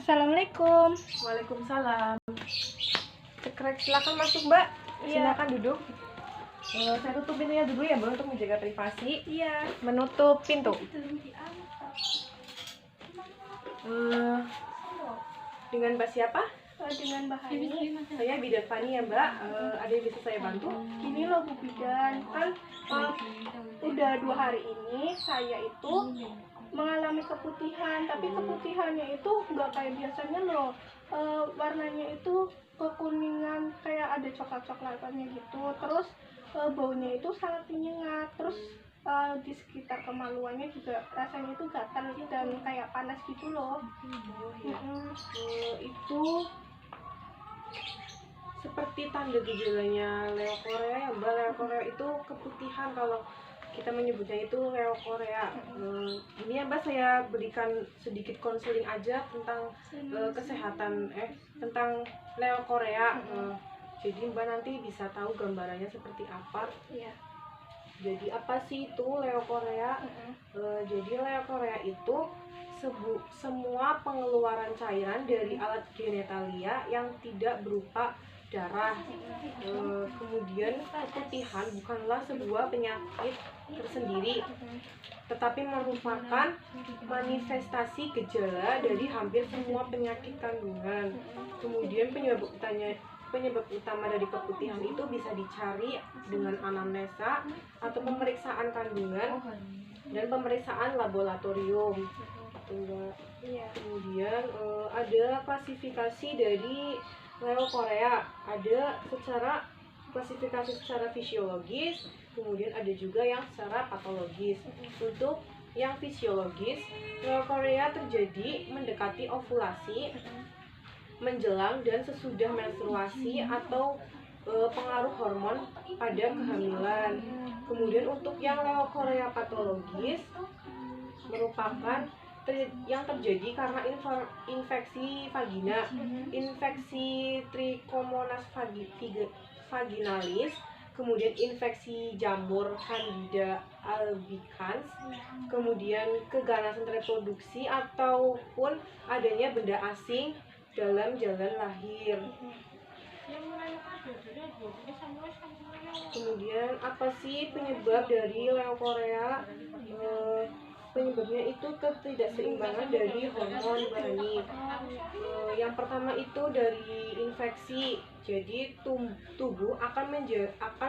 Assalamualaikum. Waalaikumsalam. Silakan masuk, Mbak. Iya. Silakan duduk. Saya tutup pintunya dulu ya, Mbak, untuk menjaga privasi. Iya. Menutup pintu. Dengan Mbak siapa? Dengan Mbak Hani. Saya Bidan Fani ya, Mbak. Ada yang bisa saya bantu? Gini loh Bu Bidan, kan udah 2 hari ini saya itu mengalami keputihan, tapi keputihannya itu nggak kayak biasanya loh. Warnanya itu kekuningan, kayak ada coklat-coklatannya gitu. Terus baunya itu sangat menyengat. Terus di sekitar kemaluannya juga rasanya itu gatal dan kayak panas gitu loh. Itu seperti tanda gejalanya leukorea ya, Mbak. Leukorea itu keputihan, kalau kita menyebutnya itu leukorea. Ini ya, Mbak, saya berikan sedikit konseling aja tentang kesehatan tentang leukorea. Jadi Mbak nanti bisa tahu gambarannya seperti apa. Iya. Jadi apa sih itu leukorea? Jadi leukorea itu semua pengeluaran cairan dari alat genitalia yang tidak berupa darah. Kemudian keputihan bukanlah sebuah penyakit tersendiri, tetapi merupakan manifestasi gejala dari hampir semua penyakit kandungan. Kemudian penyebab utama dari keputihan itu bisa dicari dengan anamnesa atau pemeriksaan kandungan dan pemeriksaan laboratorium. Iya. Kemudian ada klasifikasi dari leukorea. Ada klasifikasi secara fisiologis, kemudian ada juga yang secara patologis. Untuk yang fisiologis, leukorea terjadi mendekati ovulasi, menjelang dan sesudah menstruasi atau pengaruh hormon pada kehamilan. Kemudian untuk yang leukorea patologis merupakan yang terjadi karena infeksi vagina, infeksi Trichomonas vaginalis, kemudian infeksi jamur Candida albicans, kemudian keganasan reproduksi ataupun adanya benda asing dalam jalan lahir. Kemudian apa sih penyebab dari leukorea? Penyebabnya itu ketidakseimbangan dari hormon bani. Yang pertama itu dari infeksi. Jadi tubuh akan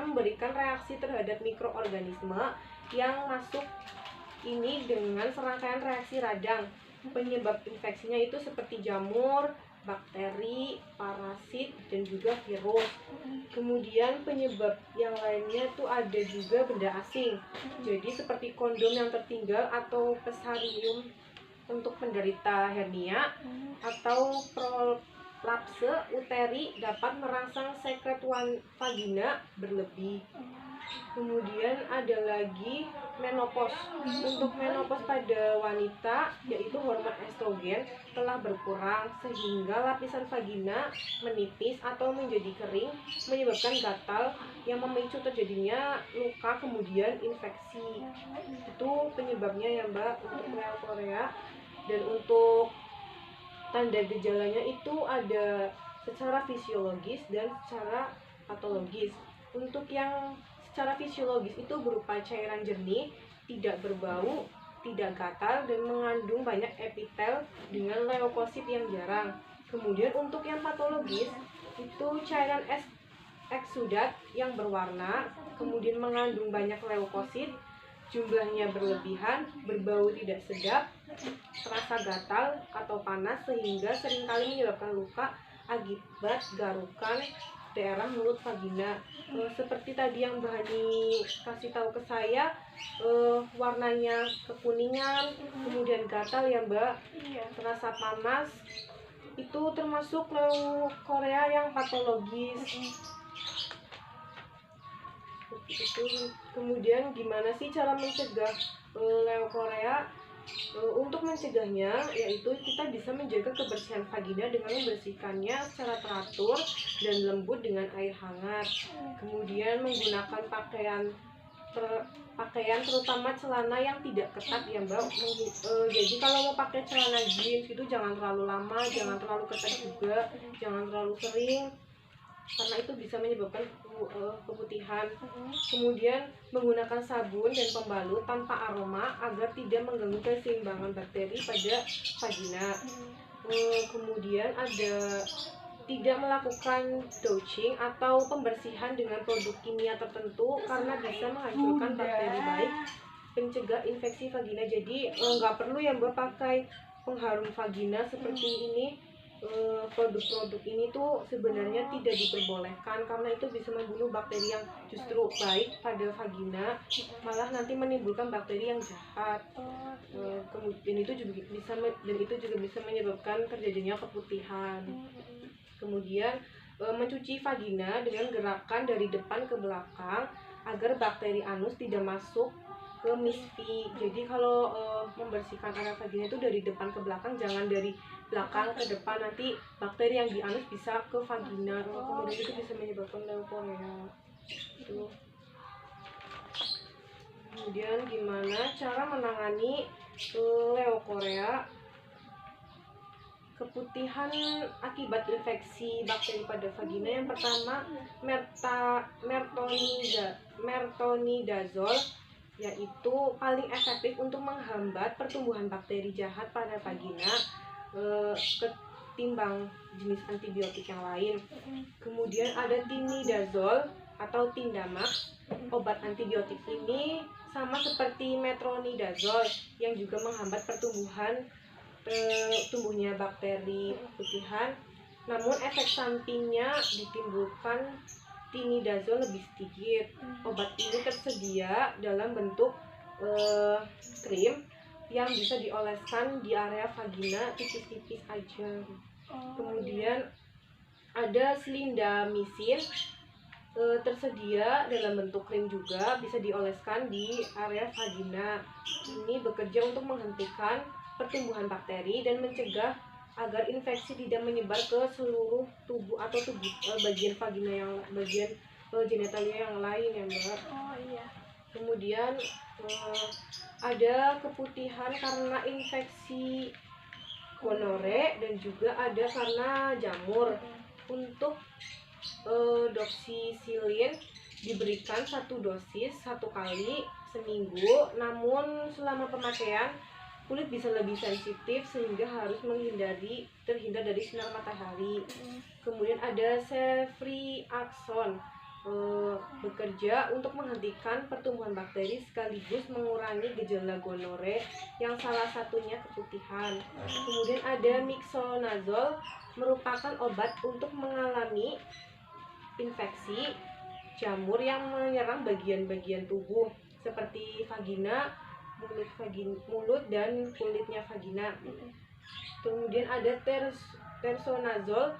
memberikan reaksi terhadap mikroorganisme yang masuk ini dengan serangkaian reaksi radang. Penyebab infeksinya itu seperti jamur, bakteri, parasit, dan juga virus. Kemudian penyebab yang lainnya itu ada juga benda asing. Jadi seperti kondom yang tertinggal atau pesarium untuk penderita hernia, atau prolapse uteri dapat merangsang sekret vagina berlebih. Kemudian ada lagi menopause. Untuk menopause pada wanita, yaitu hormon estrogen telah berkurang sehingga lapisan vagina menipis atau menjadi kering, menyebabkan gatal yang memicu terjadinya luka kemudian infeksi. Itu penyebabnya ya, Mbak, untuk leukorea. Dan untuk tanda gejalanya itu ada secara fisiologis dan secara patologis. Untuk yang secara fisiologis itu berupa cairan jernih, tidak berbau, tidak gatal, dan mengandung banyak epitel dengan leukosit yang jarang. Kemudian untuk yang patologis itu cairan eksudat yang berwarna, kemudian mengandung banyak leukosit, jumlahnya berlebihan, berbau tidak sedap, terasa gatal atau panas, sehingga seringkali menyebabkan luka akibat garukan daerah mulut vagina. Seperti tadi yang Mbak Hani kasih tahu ke saya, warnanya kekuningan, kemudian gatal ya, Mbak, terasa panas, itu termasuk leukorea yang patologis. Kemudian gimana sih cara mencegah leukorea? Untuk mencegahnya, yaitu kita bisa menjaga kebersihan vagina dengan membersihkannya secara teratur dan lembut dengan air hangat. Kemudian menggunakan pakaian pakaian, terutama celana yang tidak ketat ya Mbak. Jadi kalau mau pakai celana jeans itu jangan terlalu lama, jangan terlalu ketat juga, jangan terlalu sering, karena itu bisa menyebabkan keputihan. Kemudian menggunakan sabun dan pembalut tanpa aroma agar tidak mengganggu keseimbangan bakteri pada vagina. Kemudian ada tidak melakukan douching atau pembersihan dengan produk kimia tertentu karena bisa menghancurkan bakteri baik, pencegah infeksi vagina. Jadi nggak perlu ya Mbak pakai pengharum vagina seperti ini. Produk-produk ini tuh sebenarnya tidak diperbolehkan karena itu bisa membunuh bakteri yang justru baik pada vagina, malah nanti menimbulkan bakteri yang jahat. Kemudian itu juga bisa menyebabkan terjadinya keputihan. Kemudian mencuci vagina dengan gerakan dari depan ke belakang agar bakteri anus tidak masuk ke misfi. Jadi kalau membersihkan area vagina itu dari depan ke belakang, jangan dari belakang ke depan, nanti bakteri yang di anus bisa ke vagina. Kemudian itu bisa menyebabkan leukorea. Kemudian gimana cara menangani leukorea? Keputihan akibat infeksi bakteri pada vagina, yang pertama metronidazole, yaitu paling efektif untuk menghambat pertumbuhan bakteri jahat pada vagina ketimbang jenis antibiotik yang lain. Kemudian ada tinidazole atau Tindamax. Obat antibiotik ini sama seperti metronidazole yang juga menghambat tumbuhnya bakteri keputihan, namun efek sampingnya ditimbulkan tinidazole lebih sedikit. Obat ini tersedia dalam bentuk krim yang bisa dioleskan di area vagina tipis-tipis aja. Kemudian ada Slindamycin, tersedia dalam bentuk krim juga, bisa dioleskan di area vagina. Ini bekerja untuk menghentikan pertumbuhan bakteri dan mencegah agar infeksi tidak menyebar ke seluruh tubuh atau bagian vagina bagian genitalia yang lain ya Mbak. Kemudian ada keputihan karena infeksi gonore dan juga ada karena jamur. Untuk doxycycline diberikan 1 dosis 1 kali seminggu, namun selama pemakaian kulit bisa lebih sensitif sehingga harus terhindar dari sinar matahari. Kemudian ada ceftriaxone, bekerja untuk menghentikan pertumbuhan bakteri sekaligus mengurangi gejala gonore yang salah satunya keputihan. Kemudian ada mixonazole, merupakan obat untuk mengalami infeksi jamur yang menyerang bagian-bagian tubuh seperti vagina, mulut dan kulitnya vagina. Kemudian ada tersonazole,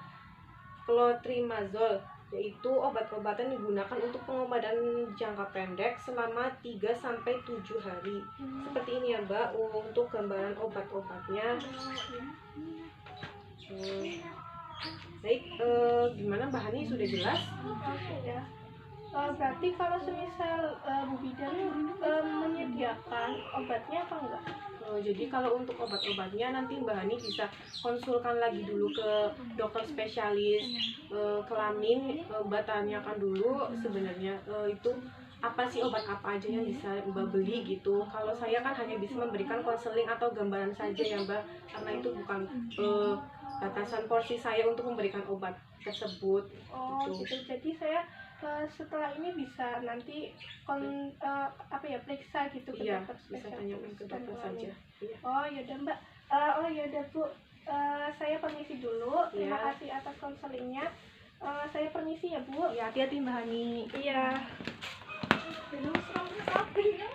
clotrimazole, yaitu obat-obatan digunakan untuk pengobatan jangka pendek selama 3-7 hari. Seperti ini ya Mbak untuk gambaran obat-obatnya. Baik, gimana Mbak Hani, sudah jelas? Ya. Berarti kalau semisal Bu Bidan menyediakan obatnya apa enggak? Jadi kalau untuk obat-obatnya nanti Mbak Hani bisa konsulkan lagi dulu ke dokter spesialis kelamin. Mbak tanyakan dulu sebenarnya itu apa sih, obat apa aja yang bisa Mbak beli gitu. Kalau saya kan hanya bisa memberikan konseling atau gambaran saja ya Mbak, karena itu bukan batasan porsi saya untuk memberikan obat tersebut. Gitu. Jadi saya setelah ini bisa nanti periksa gitu ke dokter spesialis. Bisa tanya ke dokter saja. Iya. Yaudah Mbak. Yaudah Bu. Saya permisi dulu. Terima kasih atas konselingnya. Saya permisi ya Bu. Ya, hati-hati Mbak Hani. Iya.